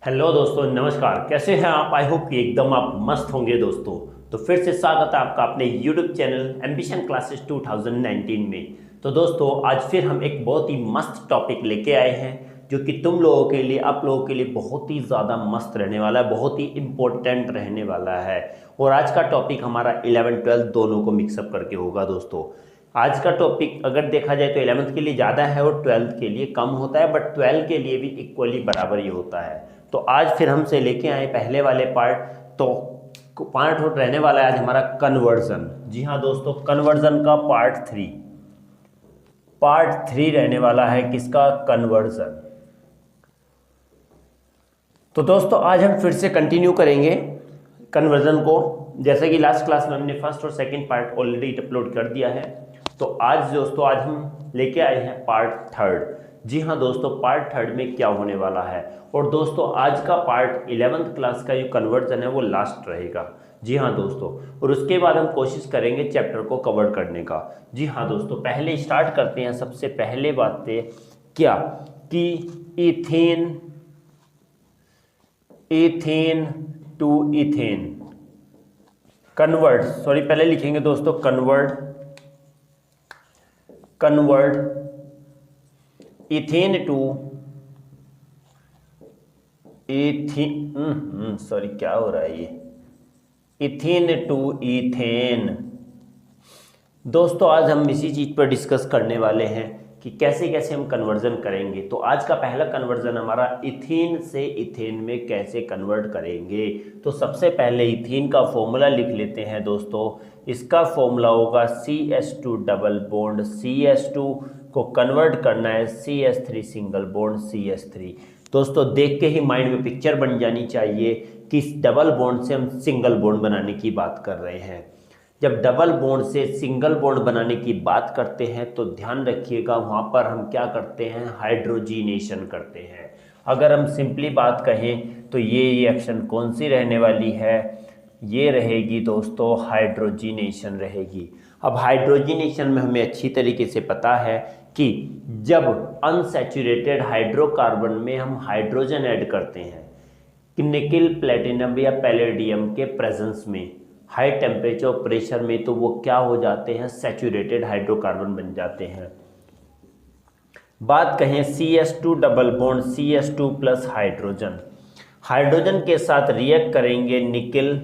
Hello दोस्तों, नमस्कार। कैसे हैं आप? आई होप कि एकदम आप मस्त होंगे दोस्तों। तो फिर से स्वागत है आपका अपने यूट्यूब चैनल एम्बिशन क्लासेस 2019 में। तो दोस्तों आज फिर हम एक बहुत ही मस्त टॉपिक लेके आए हैं जो कि तुम लोगों के लिए, आप लोगों के लिए बहुत ही ज़्यादा मस्त रहने वाला है, बहुत ही इम्पोर्टेंट रहने वाला है। और आज का टॉपिक हमारा 11-12 दोनों को मिक्सअप करके होगा दोस्तों। आज का टॉपिक अगर देखा जाए तो 11th के लिए ज़्यादा है और 12th के लिए कम होता है, बट 12 के लिए भी इक्वली बराबर ही होता है। तो आज फिर हमसे लेके आए पहले वाले पार्ट। तो पार्ट रहने वाला है आज हमारा कन्वर्जन। जी हाँ दोस्तों, कन्वर्जन का पार्ट 3 रहने वाला है। किसका? कन्वर्जन। तो दोस्तों आज हम फिर से कंटिन्यू करेंगे कन्वर्जन को। जैसे कि लास्ट क्लास में हमने फर्स्ट और सेकंड पार्ट ऑलरेडी अपलोड कर दिया है। तो आज दोस्तों आज हम लेके आए हैं पार्ट 3। जी हाँ दोस्तों, पार्ट 3 में क्या होने वाला है। और दोस्तों आज का पार्ट 11th क्लास का जो कन्वर्जन है वो लास्ट रहेगा। जी हाँ दोस्तों, और उसके बाद हम कोशिश करेंगे चैप्टर को कवर करने का। जी हाँ दोस्तों, पहले स्टार्ट करते हैं। सबसे पहले बातें क्या कि ethane to ethane convert, sorry पहले लिखेंगे दोस्तों convert ethane to ethane, sorry क्या हो रहा है ये, इथेन टू इथेन। दोस्तों आज हम इसी चीज पर डिस्कस करने वाले हैं कि कैसे कैसे हम कन्वर्जन करेंगे। तो आज का पहला कन्वर्जन हमारा इथेन से इथेन में कैसे कन्वर्ट करेंगे। तो सबसे पहले इथेन का फॉर्मूला लिख लेते हैं दोस्तों। इसका फॉर्मूला होगा CH2 डबल बॉन्ड, CH2 को कन्वर्ट करना है CH3 सिंगल बॉन्ड CH3। दोस्तों देख के ही माइंड में पिक्चर बन जानी चाहिए कि इस डबल बॉन्ड से हम सिंगल बॉन्ड बनाने की बात कर रहे हैं। जब डबल बॉन्ड से सिंगल बॉन्ड बनाने की बात करते हैं तो ध्यान रखिएगा वहाँ पर हम क्या करते हैं, हाइड्रोजीनेशन करते हैं। अगर हम सिंपली बात कहें तो ये रिएक्शन कौन सी रहने वाली है, ये रहेगी दोस्तों हाइड्रोजीनेशन रहेगी। अब हाइड्रोजीनेशन में हमें अच्छी तरीके से पता है कि जब अनसैचुरेटेड हाइड्रोकार्बन में हम हाइड्रोजन ऐड करते हैं कि निकिल, प्लेटिनम या पैलेडियम के प्रेजेंस में हाई टेम्परेचर और प्रेशर में, तो वो क्या हो जाते हैं, सैचुरेटेड हाइड्रोकार्बन बन जाते हैं। बात कहें CH2 double bond CH2 plus hydrogen, hydrogen के साथ रिएक्ट करेंगे निकिल,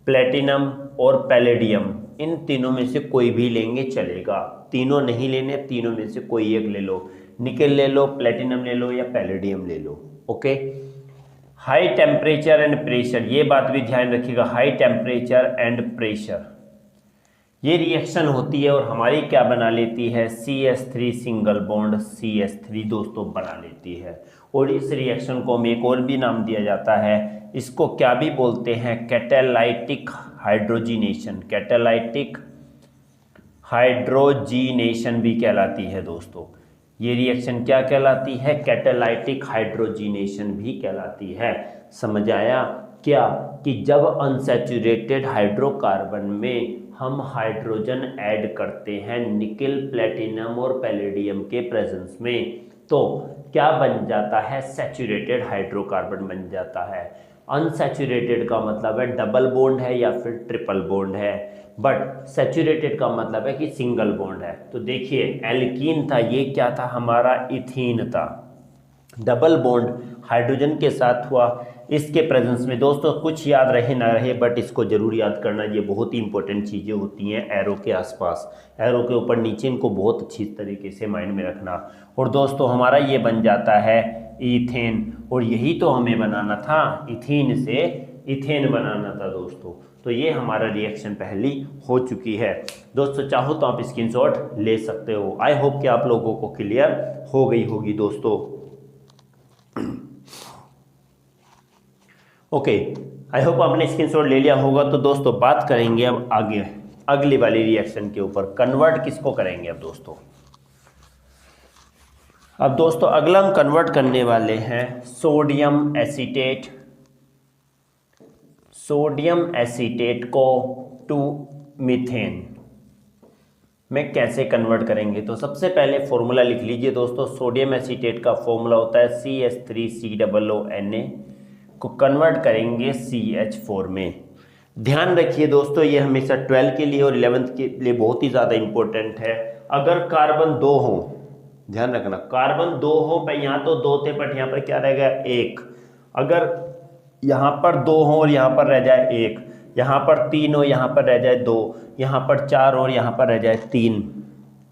प्लेटिनम और पैलेडियम। इन तीनों में से कोई भी लेंगे चलेगा, तीनों नहीं लेने, तीनों में से कोई एक ले लो, निकिल ले लो, प्लेटिनम ले लो या पैलेडियम ले लो। Okay, high temperature and pressure, ये बात भी ध्यान रखिएगा, हाई टेम्परेचर एंड प्रेशर ये रिएक्शन होती है और हमारी क्या बना लेती है, CH3 सिंगल बॉन्ड CH3 दोस्तों बना लेती है। और इस रिएक्शन को हम एक और भी नाम दिया जाता है, इसको क्या भी बोलते हैं, कैटालाइटिक हाइड्रोजीनेशन, कैटालाइटिक हाइड्रोजीनेशन भी कहलाती है दोस्तों। ये रिएक्शन क्या कहलाती है, कैटालाइटिक हाइड्रोजीनेशन भी कहलाती है। समझ आया क्या कि जब अनसैचुरेटेड हाइड्रोकार्बन में हम हाइड्रोजन ऐड करते हैं निकिल, प्लेटिनम और पैलेडियम के प्रेजेंस में, तो क्या बन जाता है, सैचुरेटेड हाइड्रोकार्बन बन जाता है। अनसैचुरेटेड का मतलब है डबल बॉन्ड है या फिर ट्रिपल बॉन्ड है, बट सैचुरेटेड का मतलब है कि सिंगल बॉन्ड है। तो देखिए एल्कीन था, ये क्या था, हमारा इथीन था, डबल बॉन्ड हाइड्रोजन के साथ हुआ इसके प्रेजेंस में। दोस्तों कुछ याद रहे ना रहे, बट इसको जरूर याद करना, ये बहुत ही इंपॉर्टेंट चीज़ें होती हैं एरो के आसपास, एरो के ऊपर नीचे, इनको बहुत अच्छी तरीके से माइंड में रखना। और दोस्तों हमारा ये बन जाता है इथेन, और यही तो हमें बनाना था, इथीन से इथेन बनाना था दोस्तों। तो ये हमारा रिएक्शन पहली हो चुकी है दोस्तों। चाहो तो आप स्क्रीनशॉट ले सकते हो। आई होप कि आप लोगों को क्लियर हो गई होगी दोस्तों। ओके, आई होप आपने स्क्रीनशॉट ले लिया होगा। तो दोस्तों बात करेंगे अब आगे अगली वाली रिएक्शन के ऊपर, कन्वर्ट किसको करेंगे अब दोस्तों। अब दोस्तों अगला हम कन्वर्ट करने वाले हैं सोडियम एसीटेट को टू मीथेन। में कैसे कन्वर्ट करेंगे। तो सबसे पहले फॉर्मूला लिख लीजिए दोस्तों, सोडियम एसीटेट का फॉर्मूला होता है CH3COONA को कन्वर्ट करेंगे CH4 में। ध्यान रखिए दोस्तों, ये हमेशा 12 के लिए और 11th के लिए बहुत ही ज़्यादा इंपॉर्टेंट है। अगर कार्बन 2 हो, ध्यान रखना, कार्बन 2 हो, पर यहाँ तो 2 थे बट यहाँ पर क्या रह गया 1। अगर यहाँ पर 2 हो और यहाँ पर रह जाए 1, यहाँ पर 3 हो, यहाँ पर रह जाए 2, यहाँ पर 4 और यहाँ पर रह जाए 3।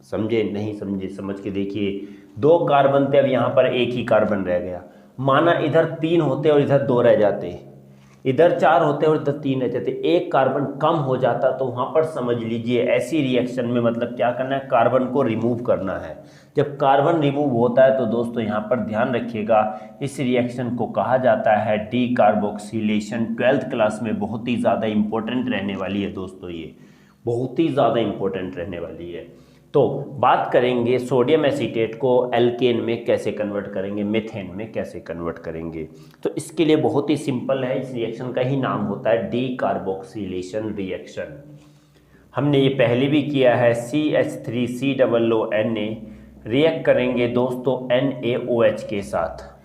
समझे नहीं समझे, समझ के देखिए। 2 कार्बन थे, अब यहाँ पर 1 ही कार्बन रह गया। माना इधर 3 होते और इधर 2 रह जाते, इधर 4 होते और इधर 3 रह जाते, 1 कार्बन कम हो जाता, तो वहाँ पर समझ लीजिए ऐसी रिएक्शन में मतलब क्या करना है, कार्बन को रिमूव करना है। जब कार्बन रिमूव होता है तो दोस्तों यहाँ पर ध्यान रखिएगा, इस रिएक्शन को कहा जाता है डी कार्बोक्सिलेशन। 12th क्लास में बहुत ही ज़्यादा इंपॉर्टेंट रहने वाली है दोस्तों, ये बहुत ही ज़्यादा इंपॉर्टेंट रहने वाली है। तो बात करेंगे सोडियम एसीटेट को एल्केन में कैसे कन्वर्ट करेंगे, मीथेन में कैसे कन्वर्ट करेंगे। तो इसके लिए बहुत ही सिंपल है, इस रिएक्शन का ही नाम होता है डी कार्बोक्सिलेशन रिएक्शन। हमने ये पहले भी किया है, CH3COONA रिएक्ट करेंगे दोस्तों NaOH के साथ,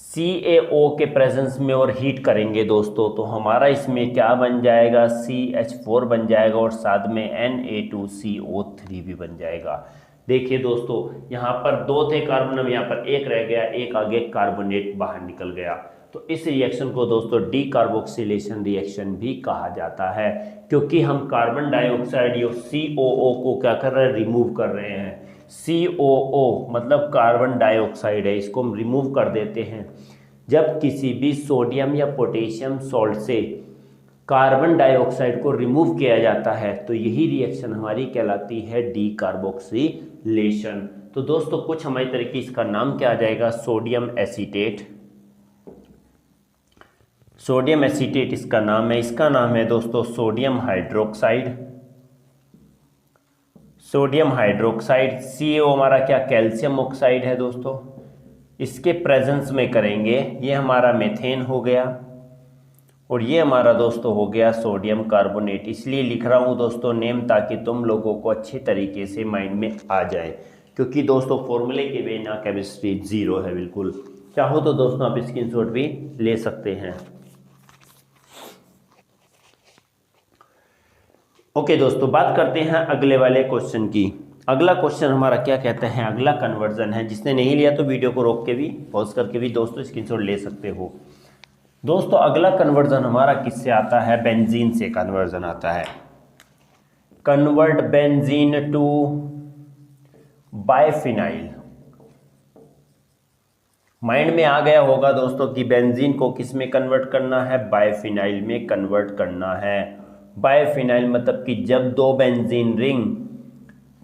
CaO के प्रेजेंस में और हीट करेंगे दोस्तों, तो हमारा इसमें क्या बन जाएगा, CH4 बन जाएगा और साथ में Na2CO3 भी बन जाएगा। देखिए दोस्तों, यहाँ पर 2 थे कार्बन, अब यहाँ पर 1 रह गया, 1 आगे कार्बोनेट बाहर निकल गया। तो इस रिएक्शन को दोस्तों डी कार्बोक्सिलेशन रिएक्शन भी कहा जाता है, क्योंकि हम कार्बन डाइऑक्साइड या COO को क्या कर रहे हैं, रिमूव कर रहे हैं। COO मतलब कार्बन डाइऑक्साइड है, इसको हम रिमूव कर देते हैं। जब किसी भी सोडियम या पोटेशियम सॉल्ट से कार्बन डाइऑक्साइड को रिमूव किया जाता है तो यही रिएक्शन हमारी कहलाती है डी कार्बोक्सिलेशन। तो दोस्तों कुछ हमारी तरीके इसका नाम क्या आ जाएगा, सोडियम एसीटेट। सोडियम एसीटेट इसका नाम है, इसका नाम है दोस्तों sodium hydroxide. Sodium hydroxide, CaO हमारा क्या, कैल्शियम ऑक्साइड है दोस्तों, इसके प्रेजेंस में करेंगे, ये हमारा मेथेन हो गया और ये हमारा दोस्तों हो गया सोडियम कार्बोनेट। इसलिए लिख रहा हूँ दोस्तों नेम, ताकि तुम लोगों को अच्छे तरीके से माइंड में आ जाए, क्योंकि दोस्तों फॉर्मूले के बिना केमिस्ट्री जीरो है बिल्कुल। चाहो तो दोस्तों आप स्क्रीनशॉट भी ले सकते हैं। ओके दोस्तों, बात करते हैं अगले वाले क्वेश्चन की। अगला क्वेश्चन हमारा क्या कहते हैं, अगला कन्वर्जन है। जिसने नहीं लिया तो वीडियो को रोक के भी, पॉज करके भी दोस्तों स्क्रीनशॉट ले सकते हो। दोस्तों अगला कन्वर्जन हमारा किससे आता है, बेंजीन से कन्वर्जन आता है। Convert benzene to biphenyl. Mind में आ गया होगा दोस्तों कि बेंजीन को किस में कन्वर्ट करना है, बायफिनाइल में कन्वर्ट करना है। बायफिनाइल मतलब कि जब 2 बेंजीन रिंग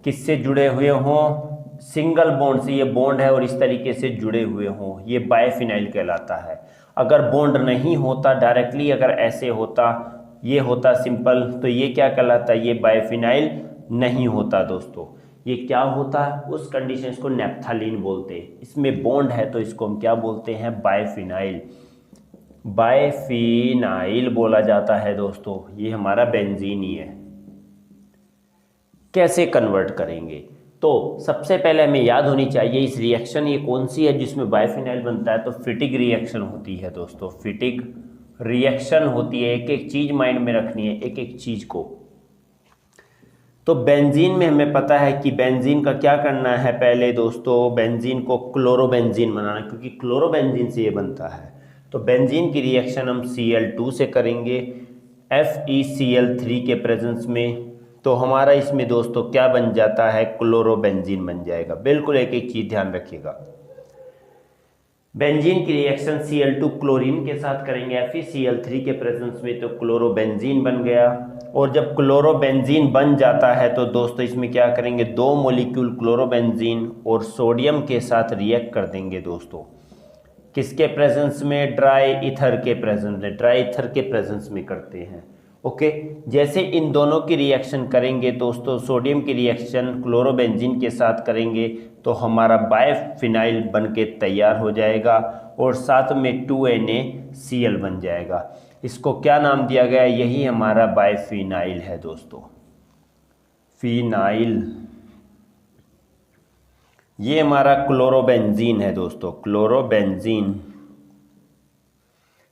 किससे जुड़े हुए हों, सिंगल बॉन्ड से, ये बॉन्ड है और इस तरीके से जुड़े हुए हों, ये बायफिनाइल कहलाता है। अगर बॉन्ड नहीं होता, डायरेक्टली अगर ऐसे होता, ये होता सिंपल, तो ये क्या कहलाता है, ये बायफिनाइल नहीं होता दोस्तों। ये क्या होता है, उस कंडीशन को नेप्थलीन बोलते हैं। इसमें बॉन्ड है तो इसको हम क्या बोलते हैं, बायफिनाइल। बायफिनाइल बोला जाता है दोस्तों, ये हमारा बेंजीन ही है। कैसे कन्वर्ट करेंगे, तो सबसे पहले हमें याद होनी चाहिए इस रिएक्शन ये कौन सी है जिसमें बायफिनाइल बनता है। तो फिटिग रिएक्शन होती है दोस्तों, फिटिग रिएक्शन होती है। एक एक चीज माइंड में रखनी है, एक एक चीज को। तो बेंजीन में हमें पता है कि बेंजीन का क्या करना है, पहले दोस्तों बेंजीन को क्लोरोबेंजीन बनाना, क्योंकि क्लोरोबेंजीन से ये बनता है। तो बेंजीन की रिएक्शन हम Cl2 से करेंगे FeCl3 के प्रेजेंस में। तो हमारा इसमें दोस्तों क्या बन जाता है, क्लोरोबेंजीन बन जाएगा। बिल्कुल एक एक चीज ध्यान रखिएगा। बेंजीन की रिएक्शन Cl2 क्लोरीन के साथ करेंगे FeCl3 के प्रेजेंस में, तो क्लोरोबेंजीन बन गया। और जब क्लोरोबेंजीन बन जाता है तो दोस्तों इसमें क्या करेंगे, 2 मॉलिक्यूल क्लोरोबेंजीन और सोडियम के साथ रिएक्ट कर देंगे दोस्तों। किसके प्रेजेंस में, ड्राई ईथर के प्रेजेंस में, ड्राई ईथर के प्रेजेंस में करते हैं। ओके, जैसे इन दोनों की रिएक्शन करेंगे दोस्तों, सोडियम की रिएक्शन क्लोरोबेंजीन के साथ करेंगे तो हमारा बायफिनाइल बन के तैयार हो जाएगा और साथ में 2NaCl बन जाएगा। इसको क्या नाम दिया गया, यही हमारा बायफिनाइल है दोस्तों। फिनाइल। ये हमारा क्लोरोबेंजीन है दोस्तों, क्लोरोबेंजीन।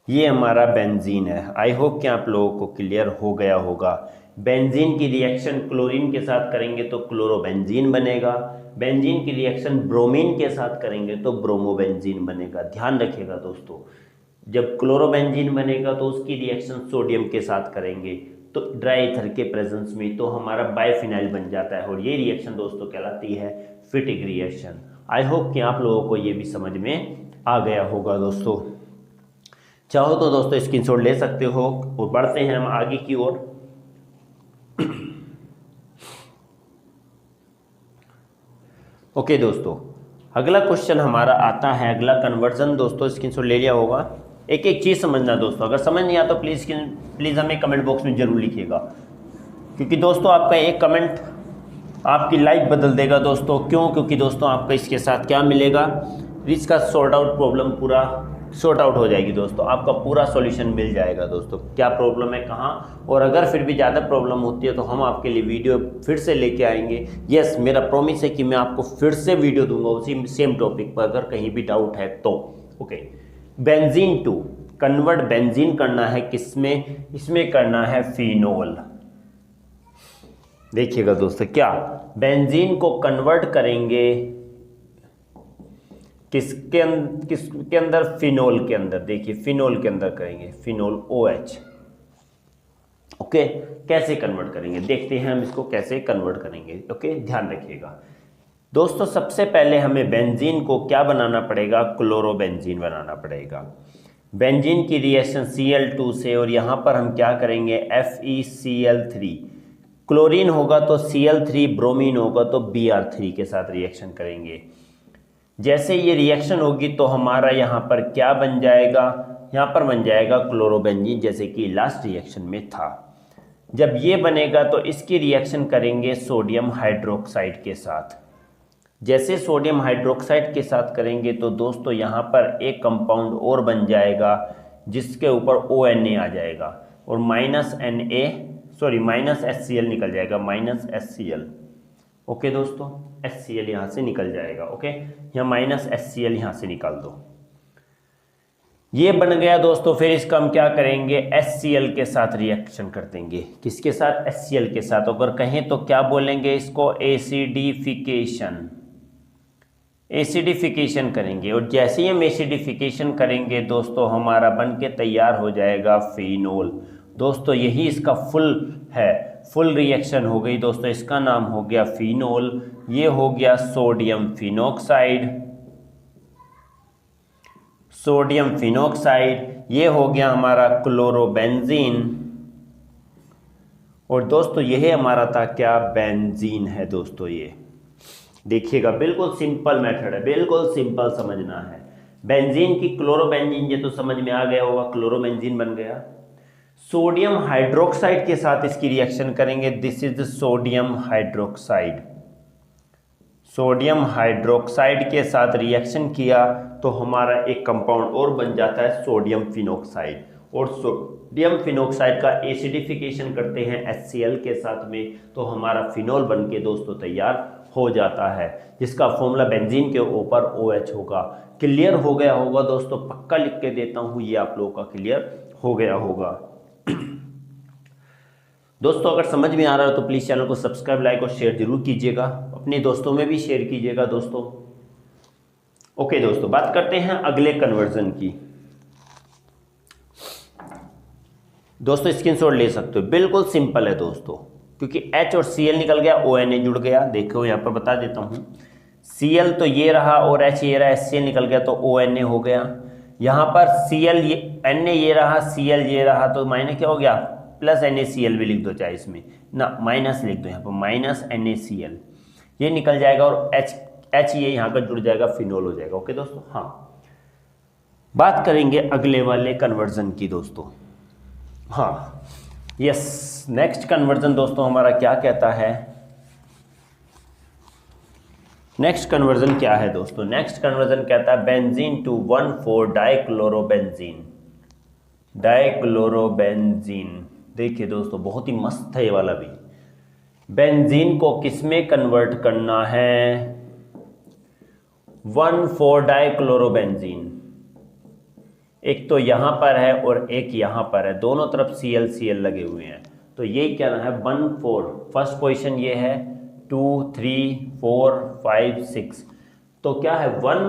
ये हमारा बेंजीन है। आई होप कि आप लोगों को क्लियर हो गया होगा। बेंजीन की रिएक्शन क्लोरीन के साथ करेंगे तो क्लोरोबेंजीन बनेगा। बेंजीन की रिएक्शन ब्रोमीन के साथ करेंगे तो ब्रोमोबेंजीन बनेगा। ध्यान रखिएगा दोस्तों, जब क्लोरोबेंजीन बनेगा तो उसकी रिएक्शन सोडियम के साथ करेंगे तो ड्राई ईथर के प्रेजेंस में तो हमारा बाइफिनाइल बन जाता है और ये रिएक्शन दोस्तों कहलाती है फिटिक रिएक्शन। आई होप कि आप लोगों को ये भी समझ में आ गया होगा दोस्तों। चाहो तो दोस्तों स्क्रीनशॉट ले सकते हो और बढ़ते हैं हम आगे की ओर। ओके दोस्तों, अगला क्वेश्चन हमारा आता है, अगला कन्वर्जन दोस्तों स्क्रीनशॉट ले लिया होगा। एक एक चीज़ समझना दोस्तों, अगर समझ नहीं आता तो प्लीज़ हमें कमेंट बॉक्स में ज़रूर लिखिएगा, क्योंकि दोस्तों आपका एक कमेंट आपकी लाइफ बदल देगा दोस्तों। क्यों? क्योंकि दोस्तों आपको इसके साथ क्या मिलेगा, इसका सॉर्ट आउट प्रॉब्लम पूरा सॉर्ट आउट हो जाएगी दोस्तों, आपका पूरा सॉल्यूशन मिल जाएगा दोस्तों, क्या प्रॉब्लम है कहाँ। और अगर फिर भी ज़्यादा प्रॉब्लम होती है तो हम आपके लिए वीडियो फिर से लेके आएंगे। यस, मेरा प्रॉमिस है कि मैं आपको फिर से वीडियो दूंगा उसी सेम टॉपिक पर, अगर कहीं भी डाउट है तो। Okay, benzene to convert benzene करना है किसमें, इसमें करना है फिनोल। देखिएगा दोस्तों, क्या बेंजीन को कन्वर्ट करेंगे किसके अंदर, फिनोल के अंदर। देखिए फिनोल के अंदर करेंगे, फिनोल OH। ओके, कैसे कन्वर्ट करेंगे देखते हैं हम इसको कैसे कन्वर्ट करेंगे। ओके, ध्यान रखिएगा दोस्तों, सबसे पहले हमें बेंजीन को क्या बनाना पड़ेगा, क्लोरोबेंजीन बनाना पड़ेगा। बेंजीन की रिएक्शन Cl2 से, और यहाँ पर हम क्या करेंगे FeCl3। क्लोरीन होगा तो Cl3, ब्रोमीन होगा तो Br3 के साथ रिएक्शन करेंगे। जैसे ये रिएक्शन होगी तो हमारा यहाँ पर क्या बन जाएगा, यहाँ पर बन जाएगा क्लोरोबेंजीन, जैसे कि लास्ट रिएक्शन में था। जब ये बनेगा तो इसकी रिएक्शन करेंगे सोडियम हाइड्रोक्साइड के साथ। जैसे सोडियम हाइड्रोक्साइड के साथ करेंगे तो दोस्तों यहाँ पर एक कंपाउंड और बन जाएगा जिसके ऊपर ONA आ जाएगा और माइनस HCl निकल जाएगा, माइनस HCl। ओके दोस्तों, HCl यहाँ से निकल जाएगा। ओके, यहाँ माइनस HCl यहाँ से निकाल दो, ये बन गया दोस्तों। फिर इसका हम क्या करेंगे, HCl के साथ रिएक्शन कर देंगे। किसके साथ, HCl के साथ। अगर कहें तो क्या बोलेंगे इसको, एसिडिफिकेशन करेंगे। और जैसे ही हम एसिडिफिकेशन करेंगे दोस्तों हमारा बन के तैयार हो जाएगा फिनोल। दोस्तों यही इसका फुल रिएक्शन हो गई दोस्तों, इसका नाम हो गया फिनोल। ये हो गया सोडियम फिनोक्साइड, ये हो गया हमारा क्लोरोबेंजीन। और दोस्तों यही हमारा था क्या, बेंजीन है दोस्तों। ये देखिएगा बिल्कुल सिंपल मेथड है, बिल्कुल सिंपल समझना है। बेंजीन की क्लोरोबेंजीन, ये तो समझ में आ गया होगा, क्लोरोबेंजीन बन गया। सोडियम हाइड्रोक्साइड के साथ इसकी रिएक्शन करेंगे, दिस इज सोडियम हाइड्रोक्साइड के साथ रिएक्शन किया तो हमारा एक कंपाउंड और बन जाता है सोडियम फिनोक्साइड। और सोडियम फिनोक्साइड का एसिडिफिकेशन करते हैं HCl के साथ में तो हमारा फिनोल बन के दोस्तों तैयार हो जाता है, जिसका फॉर्मूला बेंजीन के ऊपर OH होगा। क्लियर हो गया होगा दोस्तों, पक्का लिख के देता हूं, ये आप लोगों का क्लियर हो गया होगा। दोस्तों अगर समझ में आ रहा है तो प्लीज़ चैनल को सब्सक्राइब, लाइक और शेयर जरूर कीजिएगा, अपने दोस्तों में भी शेयर कीजिएगा दोस्तों। ओके दोस्तों, बात करते हैं अगले कन्वर्जन की। दोस्तों स्क्रीनशॉट ले सकते हो, बिल्कुल सिंपल है दोस्तों, क्योंकि H और Cl निकल गया, ONA जुड़ गया। देखो यहाँ पर बता देता हूँ, Cl तो ये रहा और H ये रहा, HCl निकल गया तो ONA हो गया। यहाँ पर Cl Na ये रहा, Cl ये रहा, तो माइनस क्या हो गया, प्लस NaCl भी लिख दो, चाहे इसमें ना माइनस लिख दो, यहाँ पर माइनस NaCl ये निकल जाएगा और H ये यहाँ पर जुड़ जाएगा, फिनोल हो जाएगा। ओके दोस्तों, हाँ बात करेंगे अगले वाले कन्वर्जन की दोस्तों। हाँ यस, नेक्स्ट कन्वर्जन दोस्तों हमारा क्या कहता है, नेक्स्ट कन्वर्जन क्या है दोस्तों, नेक्स्ट कन्वर्जन कहता है बेंजीन टू 1,4-डाइक्लोरोबेंजीन। देखिए दोस्तों बहुत ही मस्त है ये वाला भी। बेंजीन को किसमें कन्वर्ट करना है? 1,4-डाइक्लोरोबेंजीन। एक तो यहां पर है और एक यहां पर है, दोनों तरफ Cl लगे हुए हैं, तो ये क्या है 1,4। फर्स्ट पोजीशन ये है 2 3 4 5 6, तो क्या है 1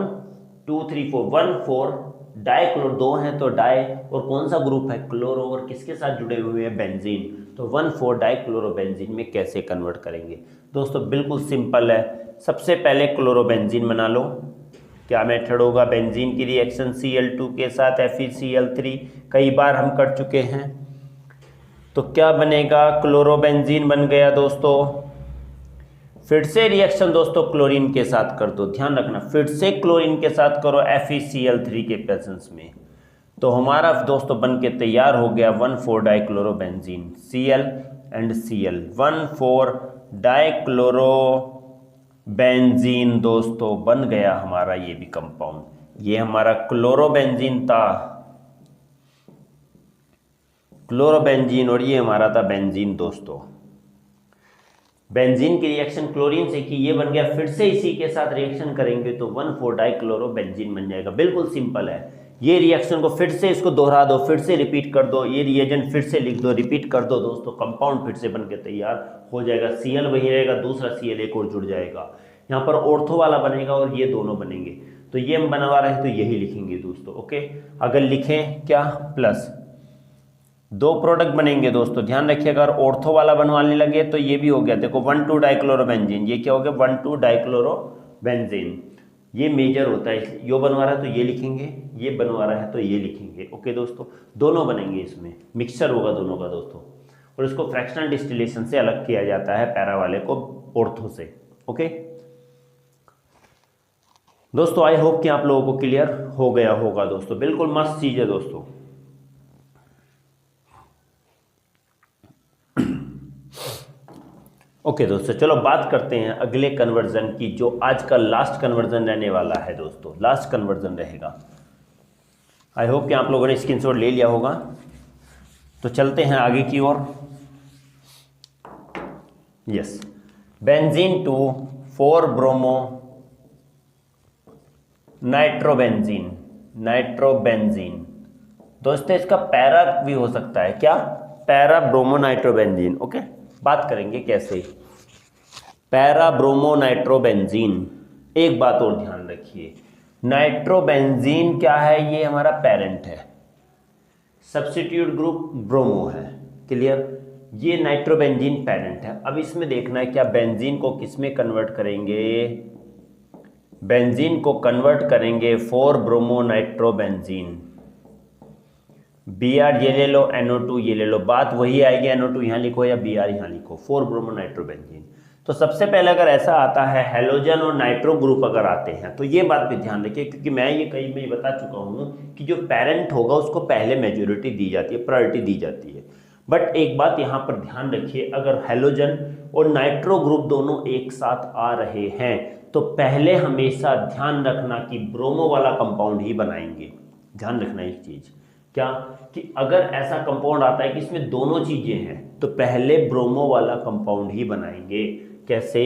2 3 4 1,4 डाइक्लोरो, दो हैं तो डाई, और कौन सा ग्रुप है क्लोरो, और किसके साथ जुड़े हुए हैं बेंजीन, तो 1,4 डाइक्लोरोबेंजीन में कैसे कन्वर्ट करेंगे दोस्तों? बिल्कुल सिंपल है। सबसे पहले क्लोरोबेंजीन बना लो। क्या मेथड होगा? बेंजीन की रिएक्शन Cl2 के साथ FeCl3, कई बार हम कर चुके हैं। तो क्या बनेगा? क्लोरोबेंजीन बन गया दोस्तों। फिर से रिएक्शन दोस्तों क्लोरीन के साथ कर दो, ध्यान रखना फिर से क्लोरीन के साथ करो FeCl3 के प्रेजेंस में, तो हमारा दोस्तों बन के तैयार हो गया 1,4 dichlorobenzene, Cl and Cl, 1,4 dichlorobenzene दोस्तों बन गया हमारा ये भी कंपाउंड। ये हमारा क्लोरोबेंजीन था, क्लोरोबेंजीन, और ये हमारा था बेंजीन दोस्तों। बेंजीन की रिएक्शन क्लोरीन से की, ये बन गया, फिर से इसी के साथ रिएक्शन करेंगे तो 1,4 डाइक्लोरोबेंजीन बन जाएगा। बिल्कुल सिंपल है। ये रिएक्शन को फिर से इसको दोहरा दो, फिर से रिपीट कर दो, ये रिएजेंट फिर से लिख दो, रिपीट कर दो दोस्तों, कंपाउंड फिर से बन के तैयार हो जाएगा। Cl वही रहेगा, दूसरा Cl एक और जुड़ जाएगा, यहाँ पर ऑर्थो वाला बनेगा और ये दोनों बनेंगे, तो ये हम बनवा रहे हैं तो यही लिखेंगे दोस्तों। ओके, अगर लिखें क्या प्लस, दो प्रोडक्ट बनेंगे दोस्तों, ध्यान रखिए। अगर ऑर्थो वाला बनवाने लगे तो ये भी हो गया, देखो 1,2 डाइक्लोरोबेंजीन, ये क्या हो गया 1,2 डाइक्लोरोबेंजीन, ये मेजर होता है, यो बनवा रहा है तो ये लिखेंगे, ये बनवा रहा है तो ये लिखेंगे। ओके दोस्तों, दोनों बनेंगे, इसमें मिक्सचर होगा दोनों का दोस्तों, और इसको फ्रैक्शनल डिस्टिलेशन से अलग किया जाता है पैरा वाले को ऑर्थो से। ओके दोस्तों, आई होप कि आप लोगों को क्लियर हो गया होगा दोस्तों। बिल्कुल मस्त चीज है दोस्तों। ओके दोस्तों, चलो बात करते हैं अगले कन्वर्जन की, जो आज का लास्ट कन्वर्जन रहने वाला है दोस्तों, लास्ट कन्वर्जन रहेगा। आई होप कि आप लोगों ने स्क्रीनशॉट ले लिया होगा। तो चलते हैं आगे की ओर। Yes, benzene to 4 bromo nitrobenzene, nitrobenzene दोस्तों, इसका पैरा भी हो सकता है, क्या पैरा ब्रोमो नाइट्रोबेंजीन। ओके, बात करेंगे कैसे पैरा ब्रोमो नाइट्रोबेंजीन। एक बात और ध्यान रखिए, नाइट्रोबेंजीन क्या है, ये हमारा पेरेंट है, सब्स्टिट्यूट ग्रुप ब्रोमो है, क्लियर, ये नाइट्रोबेंजीन पेरेंट है। अब इसमें देखना है क्या बेंजीन को किस में कन्वर्ट करेंगे, बेंजीन को कन्वर्ट करेंगे 4 ब्रोमो नाइट्रोबेंजीन, Br ये ले लो, NO2 ये ले लो, बात वही आएगी, NO2 यहाँ लिखो या Br यहाँ लिखो, 4 ब्रोमो नाइट्रोबेंजीन। तो सबसे पहले अगर ऐसा आता है हेलोजन और नाइट्रो ग्रुप अगर आते हैं तो ये बात भी ध्यान रखिए, क्योंकि मैं ये कहीं भी बता चुका हूँ कि जो पेरेंट होगा उसको पहले मेजोरिटी दी जाती है, प्रायोरिटी दी जाती है। बट एक बात यहाँ पर ध्यान रखिए, अगर हेलोजन और नाइट्रो ग्रुप दोनों एक साथ आ रहे हैं तो पहले हमेशा ध्यान रखना कि ब्रोमो वाला कंपाउंड ही बनाएंगे। ध्यान रखना एक चीज, क्या कि अगर ऐसा कंपाउंड आता है कि इसमें दोनों चीजें हैं तो पहले ब्रोमो वाला कंपाउंड ही बनाएंगे। कैसे,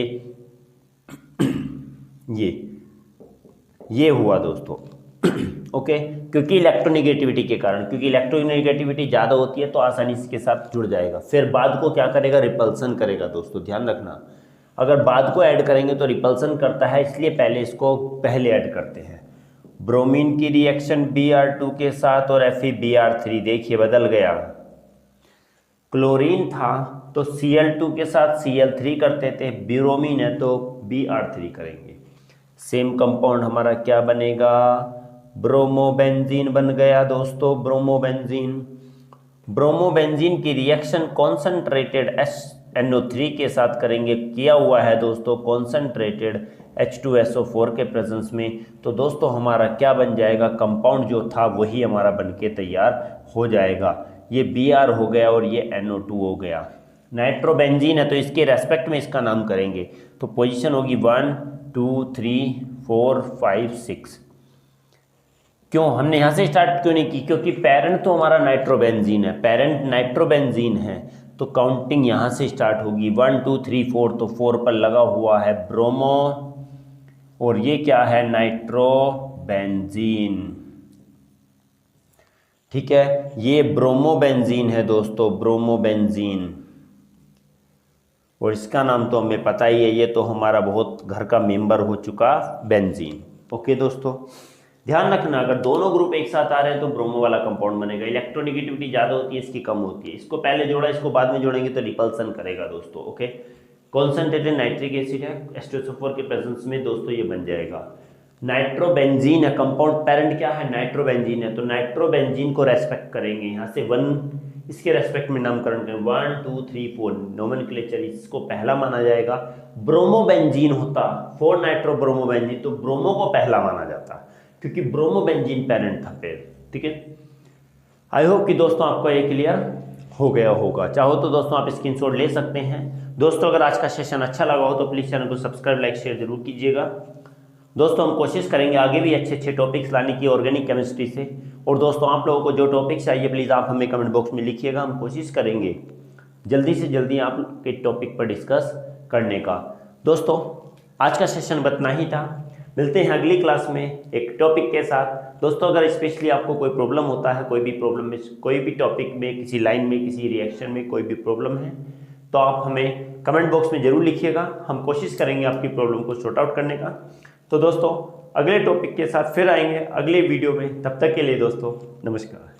ये हुआ दोस्तों। ओके, क्योंकि इलेक्ट्रोनेगेटिविटी के कारण, क्योंकि इलेक्ट्रोनेगेटिविटी ज़्यादा होती है तो आसानी इसके साथ जुड़ जाएगा, फिर बाद को क्या करेगा, रिपल्सन करेगा दोस्तों, ध्यान रखना। अगर बाद को ऐड करेंगे तो रिपल्सन करता है, इसलिए पहले इसको पहले ऐड करते हैं। ब्रोमीन की रिएक्शन Br2 के साथ और FeBr3, देखिए बदल गया, क्लोरीन था तो Cl2 के साथ Cl3 करते थे, ब्रोमीन है तो Br3 करेंगे। सेम कंपाउंड हमारा क्या बनेगा, ब्रोमोबेंजीन बन गया दोस्तों, ब्रोमोबेंजीन। ब्रोमोबेंजीन की रिएक्शन कॉन्सेंट्रेटेड NO3 के साथ करेंगे, किया हुआ है दोस्तों कॉन्सेंट्रेटेड H2SO4 के प्रेजेंस में, तो दोस्तों हमारा क्या बन जाएगा, कंपाउंड जो था वही हमारा बनके तैयार हो जाएगा। ये Br हो गया और ये NO2 हो गया। नाइट्रोबेंजीन है तो इसके रेस्पेक्ट में इसका नाम करेंगे, तो पोजीशन होगी 1 2 3 4 5 6। क्यों हमने यहाँ से स्टार्ट क्यों नहीं की, क्योंकि पेरेंट तो हमारा नाइट्रोबेंजीन है, पेरेंट नाइट्रोबेंजीन है, तो काउंटिंग यहाँ से स्टार्ट होगी 1 2 3 4, तो 4 पर लगा हुआ है ब्रोमो, और ये क्या है, नाइट्रोबेंजीन। ठीक है, ये ब्रोमोबेंजीन है दोस्तों, ब्रोमोबेंजीन, और इसका नाम तो हमें पता ही है, ये तो हमारा बहुत घर का मेंबर हो चुका बेंजीन। ओके दोस्तों, ध्यान रखना अगर दोनों ग्रुप एक साथ आ रहे हैं तो ब्रोमो वाला कंपाउंड बनेगा। इलेक्ट्रोनेगेटिविटी ज़्यादा होती है, इसकी कम होती है। इसको पहले जोड़ा, इसको बाद में जोड़ेंगे तो रिपल्सन करेगा दोस्तों। ओके, कॉन्सेंट्रेटेड नाइट्रिक एसिड है, H2SO4 के प्रेजेंस में दोस्तों ये बन जाएगा। नाइट्रोबेंजीन है, कंपाउंड पेरेंट क्या है, नाइट्रोबेंजीन है, तो नाइट्रोबेंजीन को रेस्पेक्ट करेंगे, यहाँ से 1 इसके रेस्पेक्ट में नामकरण करें, 1 2 3 4 नोमेनक्लेचर, इसको पहला माना जाएगा। ब्रोमोबेंजीन होता 4 नाइट्रोब्रोमोबेंजीन, तो ब्रोमो को पहला माना जाता क्योंकि ब्रोमोबेंजीन पेरेंट था फिर। ठीक है, आई होप कि दोस्तों आपको ये क्लियर हो गया होगा। चाहो तो दोस्तों आप स्क्रीनशॉट ले सकते हैं। दोस्तों अगर आज का सेशन अच्छा लगा हो तो प्लीज़ चैनल को सब्सक्राइब, लाइक, शेयर जरूर कीजिएगा। दोस्तों हम कोशिश करेंगे आगे भी अच्छे अच्छे टॉपिक्स लाने की ऑर्गेनिक केमिस्ट्री से। और दोस्तों आप लोगों को जो टॉपिक्स चाहिए प्लीज़ आप हमें कमेंट बॉक्स में लिखिएगा, हम कोशिश करेंगे जल्दी से जल्दी आपके टॉपिक पर डिस्कस करने का। दोस्तों आज का सेशन बतना ही था, मिलते हैं अगली क्लास में एक टॉपिक के साथ। दोस्तों अगर स्पेशली आपको कोई प्रॉब्लम होता है, कोई भी प्रॉब्लम में, कोई भी टॉपिक में, किसी लाइन में, किसी रिएक्शन में कोई भी प्रॉब्लम है तो आप हमें कमेंट बॉक्स में ज़रूर लिखिएगा, हम कोशिश करेंगे आपकी प्रॉब्लम को सॉर्ट आउट करने का। तो दोस्तों अगले टॉपिक के साथ फिर आएंगे अगले वीडियो में, तब तक के लिए दोस्तों नमस्कार।